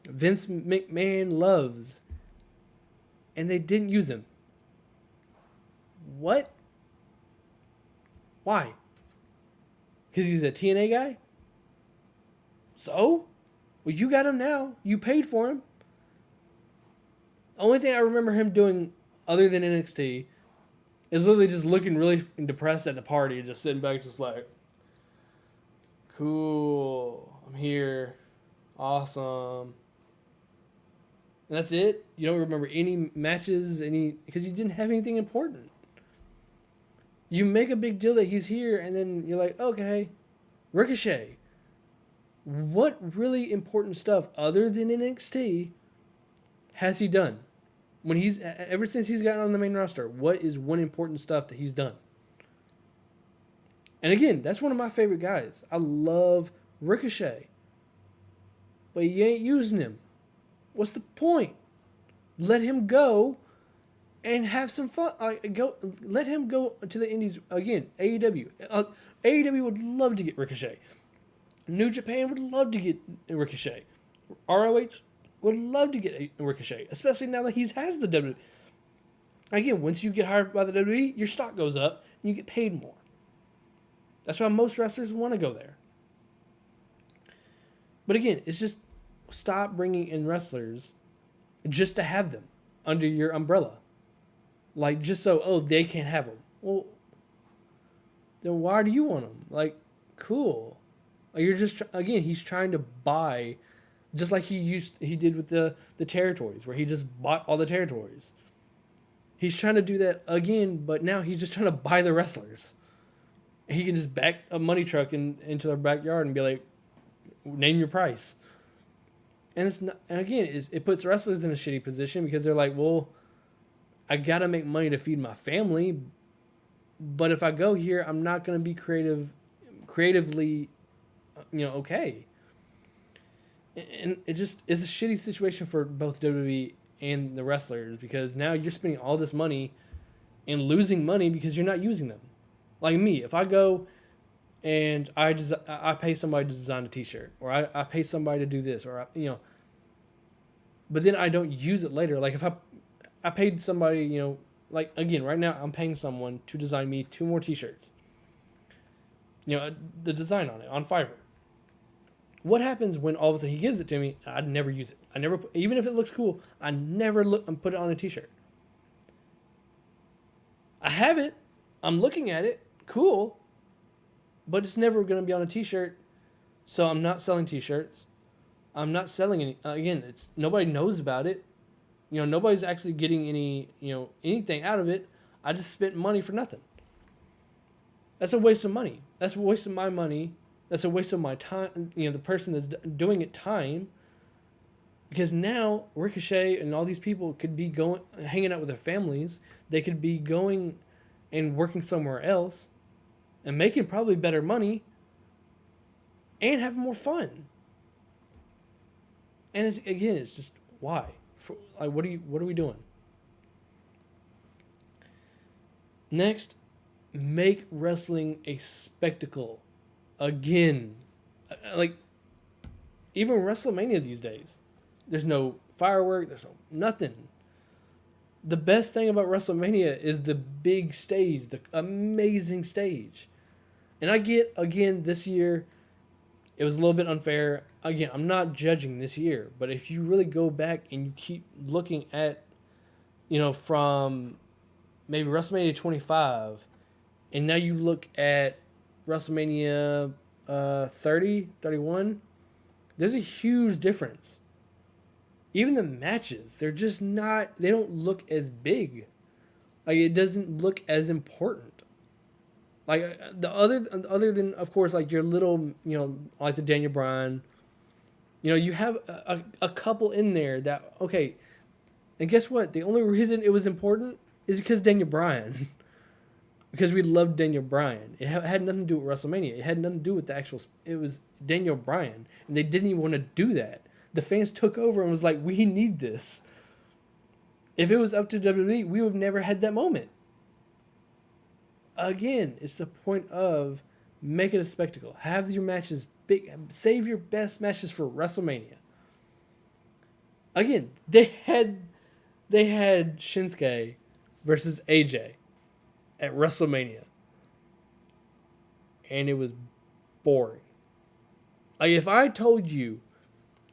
Vince McMahon loves. And they didn't use him. What? Why? Because he's a TNA guy? So? Well, you got him now. You paid for him. Only thing I remember him doing other than NXT is literally just looking really depressed at the party and just sitting back just like, cool, I'm here, awesome. And that's it? You don't remember any matches, because you didn't have anything important. You make a big deal that he's here, and then you're like, okay, Ricochet. What really important stuff other than NXT has he done? Ever since he's gotten on the main roster, what is one important stuff that he's done? And again, that's one of my favorite guys. I love Ricochet. But you ain't using him. What's the point? Let him go and have some fun. Let him go to the indies again. AEW. AEW would love to get Ricochet. New Japan would love to get Ricochet. ROH would love to get Ricochet, especially now that he has the WWE. Again, once you get hired by the WWE, your stock goes up and you get paid more. That's why most wrestlers want to go there. But again, it's just stop bringing in wrestlers just to have them under your umbrella. Like, just so, they can't have them. Well, then why do you want them? Like, cool. You're just, again, he's trying to buy, just like he did with the territories, where he just bought all the territories. He's trying to do that again, but now he's just trying to buy the wrestlers. He can just back a money truck into their backyard and be like, name your price. And it's not, and again, it puts wrestlers in a shitty position because they're like, well, I got to make money to feed my family. But if I go here, I'm not going to be creatively, okay. And it just is a shitty situation for both WWE and the wrestlers, because now you're spending all this money and losing money because you're not using them. Like me, if I go and I pay somebody to design a t-shirt, or I pay somebody to do this, or but then I don't use it later. Like if I paid somebody, like again, right now I'm paying someone to design me 2 more t-shirts. The design on it on Fiverr. What happens when all of a sudden he gives it to me? I'd never use it. I never, even if it looks cool, I never look and put it on a t-shirt. I have it. I'm looking at it. Cool. But it's never going to be on a t-shirt. So I'm not selling t-shirts. I'm not selling any. Again, nobody knows about it. Nobody's actually getting any, anything out of it. I just spent money for nothing. That's a waste of money. That's a waste of my money. That's a waste of my time. The person that's doing it time. Because now Ricochet and all these people could be hanging out with their families. They could be going and working somewhere else and making probably better money and having more fun. And it's just why? What are we doing? Next, make wrestling a spectacle. Again, Like, even WrestleMania these days, there's no firework, there's no nothing. The best thing about WrestleMania is the big stage, the amazing stage. And I get, again, this year, it was a little bit unfair. Again, I'm not judging this year, but if you really go back and you keep looking at, from maybe WrestleMania 25, and now you look at WrestleMania 30, 31, there's a huge difference. Even the matches, they're just not, they don't look as big. Like, it doesn't look as important. Like, other than, of course, like your little, like the Daniel Bryan, you have a couple in there that, okay, and guess what? The only reason it was important is because Daniel Bryan. Because we loved Daniel Bryan. It had nothing to do with WrestleMania. It had nothing to do with the actual, it was Daniel Bryan. And they didn't even want to do that. The fans took over and was like, we need this. If it was up to WWE, we would have never had that moment. Again, it's the point of make it a spectacle. Have your matches big. Save your best matches for WrestleMania. Again, they had Shinsuke versus AJ at WrestleMania, and it was boring. Like, if I told you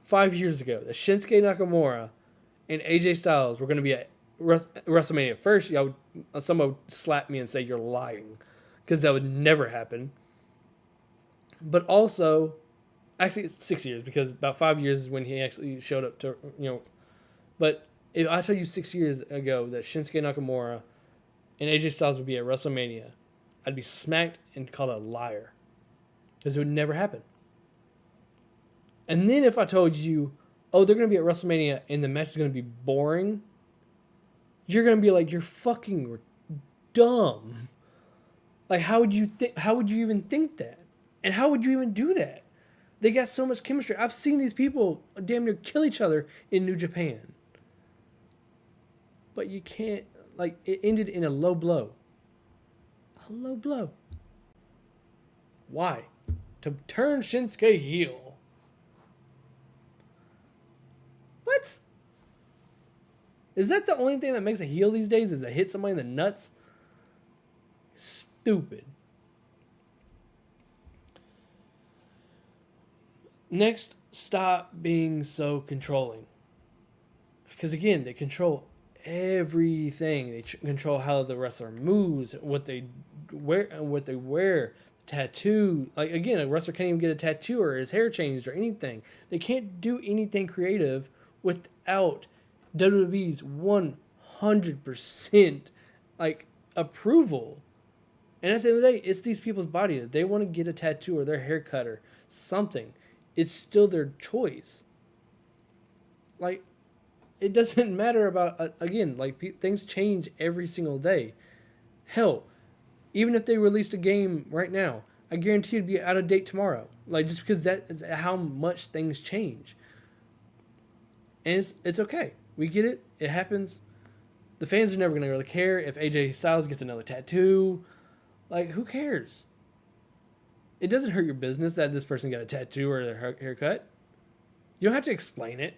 5 years ago that Shinsuke Nakamura and AJ Styles were going to be at WrestleMania, first, someone would slap me and say you're lying, because that would never happen. But also, actually, it's 6 years, because about 5 years is when he actually showed up to, But if I told you 6 years ago that Shinsuke Nakamura and AJ Styles would be at WrestleMania, I'd be smacked and called a liar, because it would never happen. And then if I told you, oh, they're going to be at WrestleMania and the match is going to be boring, you're going to be like, you're fucking dumb. Like, how would you even think that? And how would you even do that? They got so much chemistry. I've seen these people damn near kill each other in New Japan. But you can't, like, it ended in a low blow. A low blow. Why? To turn Shinsuke heel. What? Is that the only thing that makes a heel these days, is to hit somebody in the nuts? Stupid. Next, stop being so controlling. Because again, they control everything. They control how the wrestler moves, what they wear, tattoo. Like, again, a wrestler can't even get a tattoo or his hair changed or anything. They can't do anything creative without WWE's 100% like approval. And at the end of the day, it's these people's body. If they want to get a tattoo or their haircut or something, it's still their choice. Like, it doesn't matter about, again, like, things change every single day. Hell, even if they released a game right now, I guarantee it'd be out of date tomorrow. Like, just because that is how much things change. And it's okay. We get it. It happens. The fans are never going to really care if AJ Styles gets another tattoo. Like, who cares? It doesn't hurt your business that this person got a tattoo or their haircut. You don't have to explain it.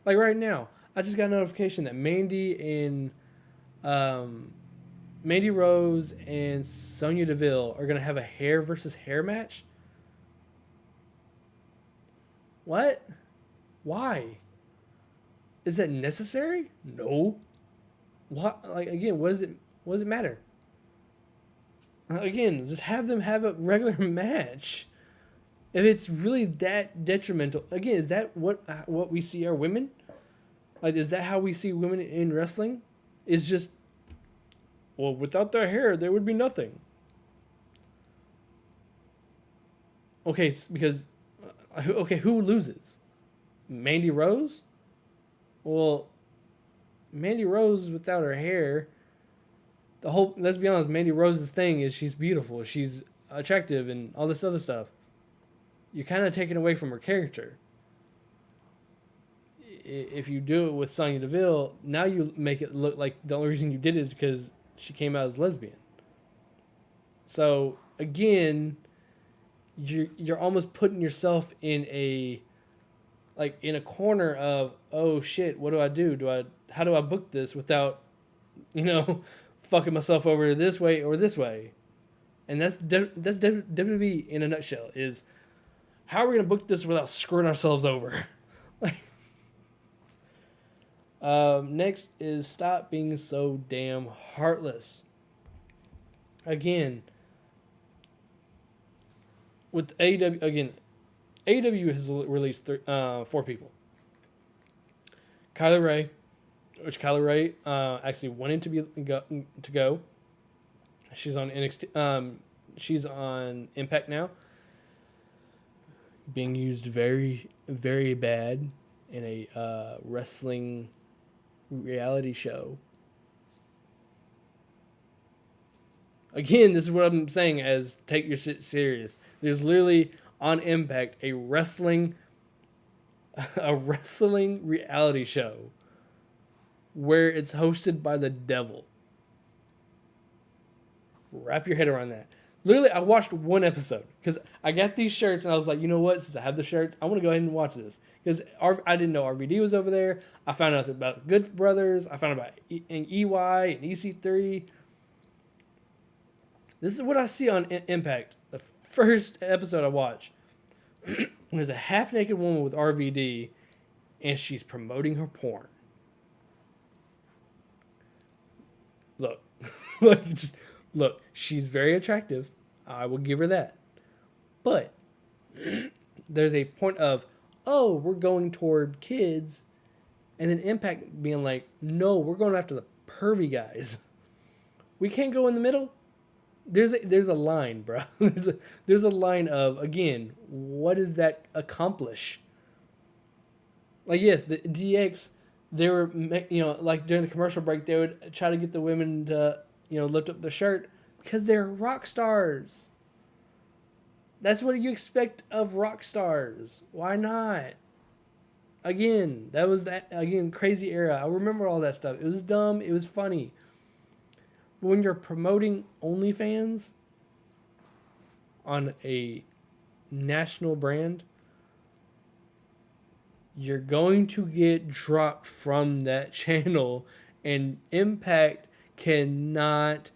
Like, right now, I just got a notification that Mandy Rose and Sonya Deville are going to have a hair versus hair match. What? Why? Is that necessary? No. What? Like, again, what does it matter? Again, just have them have a regular match. If it's really that detrimental, again, is that what we see our women? Like, is that how we see women in wrestling? Is just, well, without their hair, there would be nothing. Okay, because, okay, who loses? Mandy Rose? Well, Mandy Rose without her hair, let's be honest, Mandy Rose's thing is she's beautiful, she's attractive, and all this other stuff. You're kind of taking away from her character. If you do it with Sonya Deville, now you make it look like the only reason you did it is because she came out as lesbian. So, again, you're almost putting yourself in a corner of, oh shit, what do I do? How do I book this without, you know, fucking myself over this way or this way? And that's WWE in a nutshell. Is how are we gonna book this without screwing ourselves over? Next is stop being so damn heartless. Again, with AEW has released 4 people. Kylie Ray, which Kylie Ray actually wanted to go. She's on NXT. She's on Impact now. Being used very, very bad in a wrestling reality show. Again, this is what I'm saying as take your shit serious. There's literally on Impact a wrestling reality show where it's hosted by the devil. Wrap your head around that. Literally, I watched one episode because I got these shirts and I was like, you know what? Since I have the shirts, I want to go ahead and watch this because I didn't know RVD was over there. I found out about the Good Brothers. I found out about EY and EC3. This is what I see on Impact. The first episode I watched, there's a half-naked woman with RVD, and she's promoting her porn. Look, look. She's very attractive. I will give her that. But there's a point of, oh, we're going toward kids, and then Impact being like, no, we're going after the pervy guys. We can't go in the middle. There's a line, bro. there's a line of, again, what does that accomplish? Like, yes, the DX, they were, like during the commercial break, they would try to get the women to, lift up their shirt because they're rock stars. That's what you expect of rock stars. Why not? Again, crazy era. I remember all that stuff. It was dumb. It was funny. When you're promoting OnlyFans on a national brand, you're going to get dropped from that channel, and Impact cannot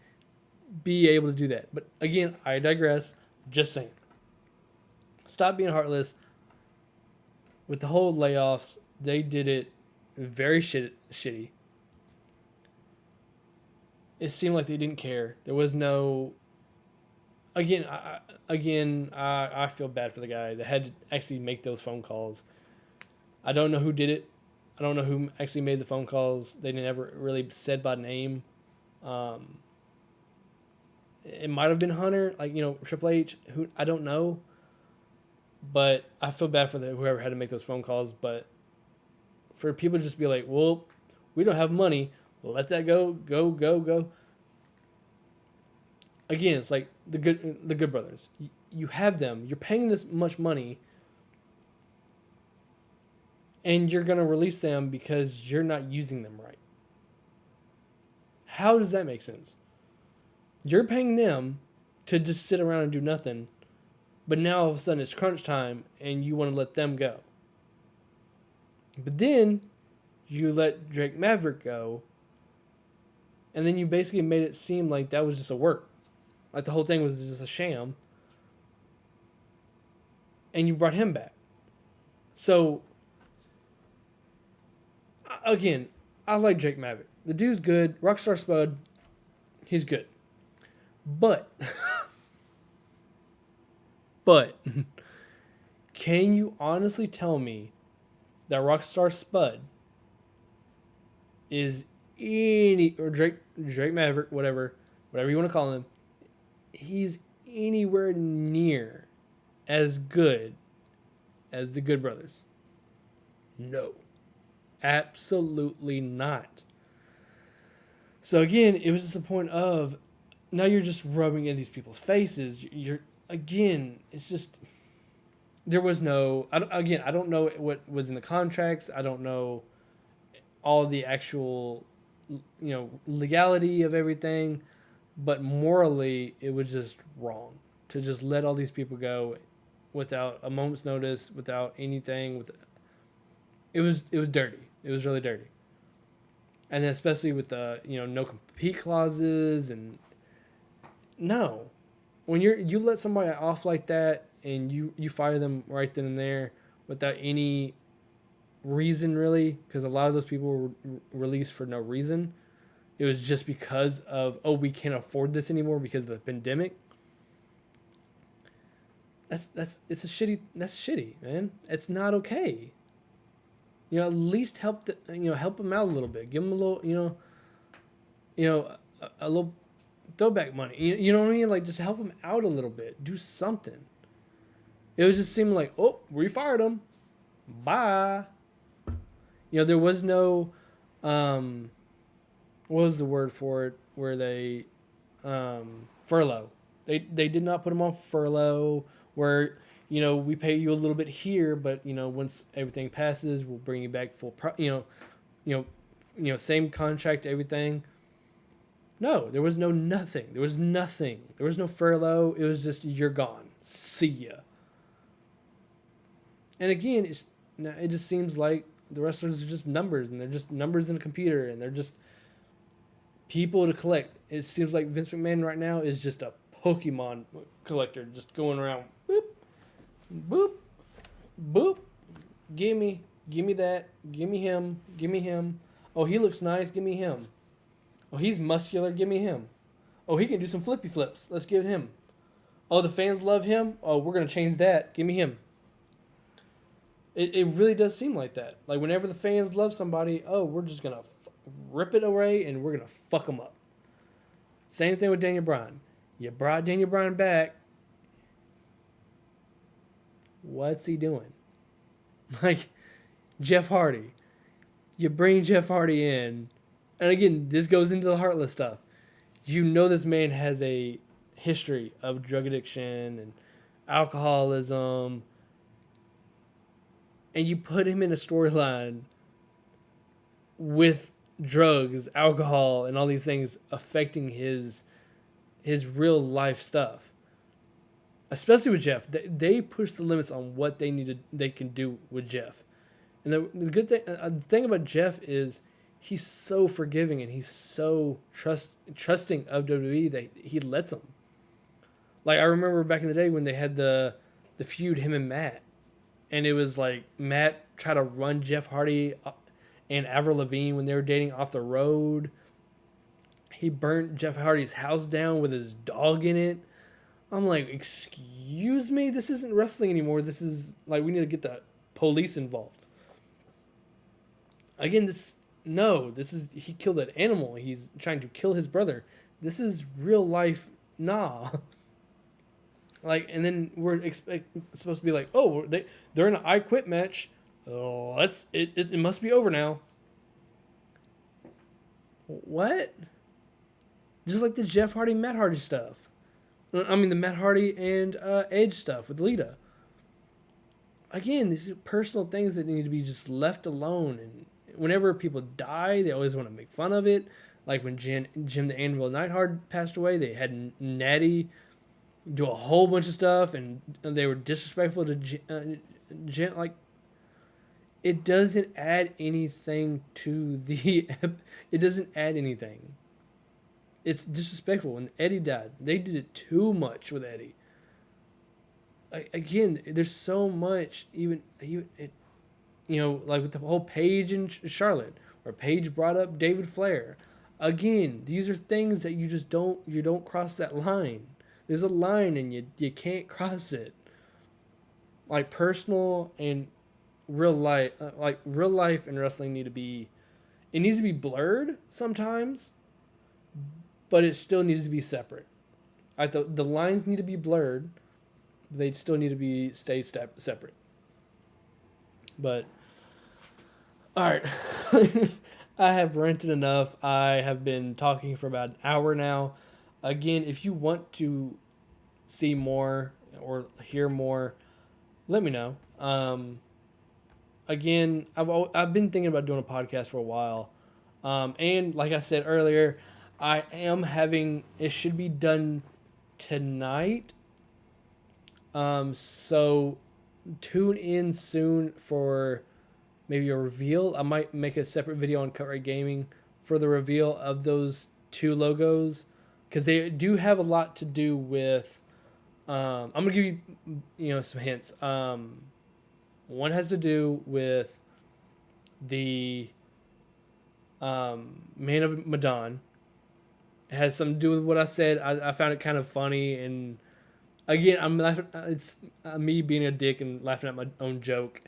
be able to do that. But again, I digress. Just saying. Stop being heartless. With the whole layoffs, they did it very shitty. It seemed like they didn't care. There was no. Again, I feel bad for the guy that had to actually make those phone calls. I don't know who did it. I don't know who actually made the phone calls. They never really said by name. It might have been Hunter, Triple H. Who I don't know. But I feel bad for whoever had to make those phone calls. But for people to just be like, well, we don't have money. Let that go. Again, it's like the Good Brothers. You have them. You're paying this much money, and you're gonna release them because you're not using them right. How does that make sense? You're paying them to just sit around and do nothing, but now all of a sudden it's crunch time, and you want to let them go. But then you let Drake Maverick go. And then you basically made it seem like that was just a work. Like the whole thing was just a sham. And you brought him back. So, again, I like Drake Maverick. The dude's good. Rockstar Spud, he's good. But, can you honestly tell me that Rockstar Spud is or Drake Maverick, whatever you want to call him, he's anywhere near as good as the Good Brothers? No. Absolutely not. So again, it was just the point of, now you're just rubbing in these people's faces. It's just, there was no, I don't know what was in the contracts. I don't know all the actual, legality of everything, but morally, it was just wrong to just let all these people go without a moment's notice, without anything. It was dirty. It was really dirty. And then especially with the no compete clauses and no, when you let somebody off like that and you fire them right then and there without any reason really, because a lot of those people were released for no reason. It was just because of we can't afford this anymore because of the pandemic. That's shitty, man. It's not okay. At least help help them out a little bit. Give them a little a little throwback money. You know what I mean? Like just help them out a little bit. Do something. It was just seeming like, oh, we fired them. Bye. There was no what was the word for it? Where they furlough. They did not put them on furlough. Where we pay you a little bit here, but once everything passes, we'll bring you back full. Same contract, everything. No, there was nothing. There was nothing. There was no furlough. It was just you're gone. See ya. And again, it just seems like the wrestlers are just numbers, and they're just numbers in a computer, and they're just people to collect. It seems like Vince McMahon right now is just a Pokemon collector, just going around, boop, boop, boop. Gimme that. Gimme him. Oh, he looks nice. Gimme him. Oh, he's muscular. Gimme him. Oh, he can do some flippy flips. Let's give him. Oh, the fans love him. Oh, we're gonna change that. Gimme him. It really does seem like that. Like whenever the fans love somebody, we're just gonna rip it away and we're gonna fuck them up. Same thing with Daniel Bryan. You brought Daniel Bryan back. What's he doing? Like Jeff Hardy. You bring Jeff Hardy in, and again, this goes into the Heartless stuff. This man has a history of drug addiction and alcoholism. And you put him in a storyline with drugs, alcohol, and all these things affecting his real life stuff. Especially with Jeff, they push the limits on what they can do with Jeff. And the good thing, the thing about Jeff is he's so forgiving and he's so trusting of WWE that he lets them. Like I remember back in the day when they had the feud, him and Matt. And it was like Matt tried to run Jeff Hardy and Avril Lavigne when they were dating off the road. He burnt Jeff Hardy's house down with his dog in it. I'm like, excuse me? This isn't wrestling anymore. This is like, we need to get the police involved. Again, he killed an animal. He's trying to kill his brother. This is real life. Nah. Like, and then we're supposed to be like, oh, they're in an I Quit match. Oh, it must be over now. What? Just like the Jeff Hardy, Matt Hardy stuff. I mean, the Matt Hardy and Edge stuff with Lita. Again, these are personal things that need to be just left alone. And whenever people die, they always want to make fun of it. Like when Jim the Anvil Neidhart passed away, they had Natty do a whole bunch of stuff, and they were disrespectful to Jim. Like, it doesn't add anything to the. It doesn't add anything. It's disrespectful. When Eddie died, they did it too much with Eddie. Again, there's so much. Even it, like with the whole Paige and Charlotte, where Paige brought up David Flair. Again, these are things that you just don't cross that line. There's a line and you can't cross it. Like personal and real life, real life and wrestling needs to be blurred sometimes, but it still needs to be separate. Like the lines need to be blurred, but they still need to stay separate. But all right, I have ranted enough. I have been talking for about an hour now. Again, if you want to see more or hear more, let me know. Again, I've been thinking about doing a podcast for a while. And like I said earlier, it should be done tonight. So tune in soon for maybe a reveal. I might make a separate video on Cutright Gaming for the reveal of those two logos because they do have a lot to do with. I'm gonna give you, some hints. One has to do with the Man of Medan. It has something to do with what I said. I found it kind of funny, and again, I'm laughing. It's me being a dick and laughing at my own joke,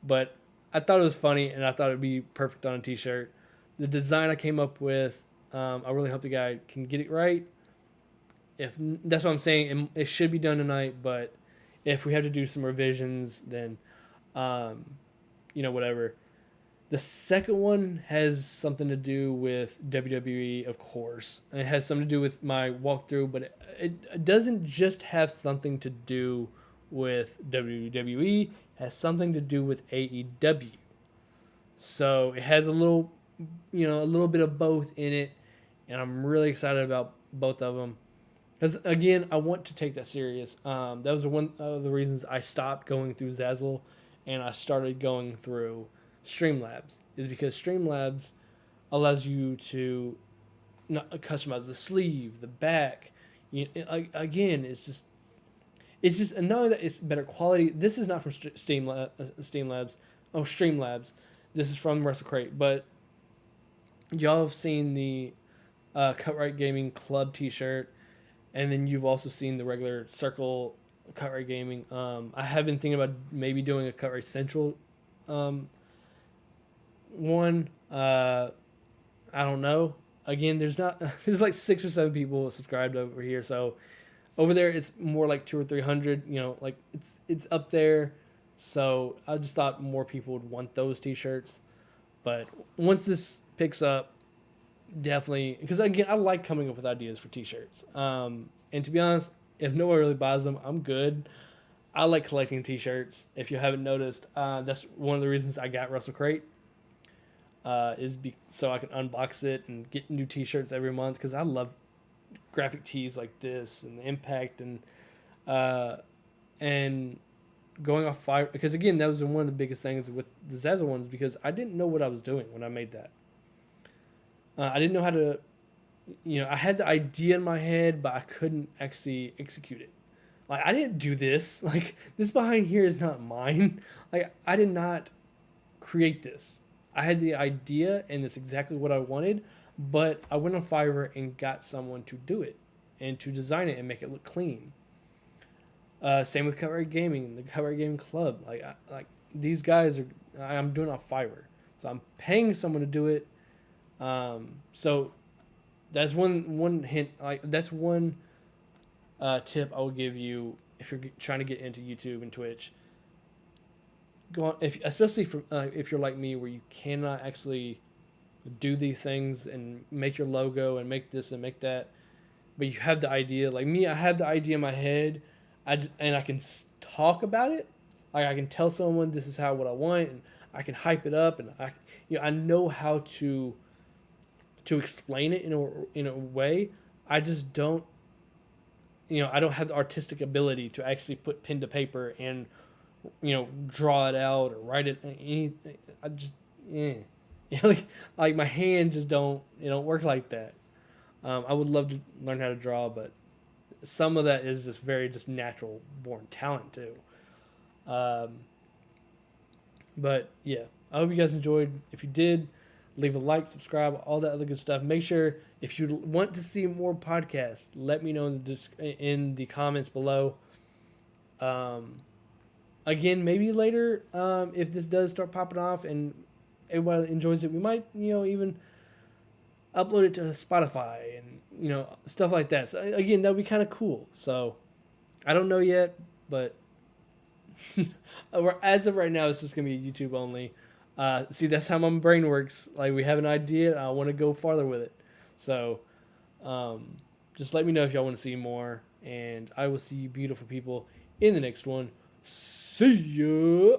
but I thought it was funny, and I thought it'd be perfect on a T-shirt. The design I came up with, I really hope the guy can get it right. If that's what I'm saying, it should be done tonight. But if we have to do some revisions, then whatever. The second one has something to do with WWE, of course. And it has something to do with my walkthrough, but it doesn't just have something to do with WWE. It has something to do with AEW. So it has a little bit of both in it, and I'm really excited about both of them. Because again, I want to take that serious. That was one of the reasons I stopped going through Zazzle, and I started going through Streamlabs. Is because Streamlabs allows you to not customize the sleeve, the back. Again, it's just and knowing that it's better quality. This is not from Steam Labs. Oh, Streamlabs. This is from WrestleCrate, but y'all have seen the Cutright Gaming Club T-shirt, and then you've also seen the regular Circle Cutright Gaming. I have been thinking about maybe doing a CutrightCentral one. I don't know. Again, there's like 6 or 7 people subscribed over here, so over there it's more like 200 or 300. Like it's up there. So I just thought more people would want those T-shirts. But once this picks up, definitely, because again, I like coming up with ideas for T-shirts. And to be honest, if no one really buys them, I'm good. I like collecting T-shirts. If you haven't noticed, that's one of the reasons I got Russell Crate. So I can unbox it and get new T-shirts every month because I love graphic tees like this and the impact and going off Fiverr, because again, that was one of the biggest things with the Zazzle ones, because I didn't know what I was doing when I made that. I didn't know how to, I had the idea in my head, but I couldn't actually execute it. Like, I didn't do this. Like, this behind here is not mine. Like, I did not create this. I had the idea, and it's exactly what I wanted, but I went on Fiverr and got someone to do it and to design it and make it look clean. Same with Cutright Gaming, the Cutright Gaming Club. Like these guys are, I'm doing off Fiverr, so I'm paying someone to do it. So that's one hint. Like, that's one tip I will give you if you're trying to get into YouTube and Twitch. Go on, especially if you're like me, where you cannot actually do these things and make your logo and make this and make that, but you have the idea. Like me, I have the idea in my head, and I can talk about it. Like, I can tell someone this is what I want, and I can hype it up, and I know how to explain it in a way. I just don't, I don't have the artistic ability to actually put pen to paper and draw it out or write it. I just like my hand just don't work like that. I would love to learn how to draw, but some of that is just very just natural born talent too. But yeah, I hope you guys enjoyed. If you did, leave a like, subscribe, all that other good stuff. Make sure, if you want to see more podcasts, let me know in the comments below. Again, maybe later, if this does start popping off and everybody enjoys it, we might, even upload it to Spotify and, stuff like that. So again, that would be kind of cool. So I don't know yet, but as of right now, it's just going to be YouTube only. See, that's how my brain works. Like, we have an idea, and I want to go farther with it. So just let me know if y'all want to see more, and I will see you beautiful people in the next one. See ya!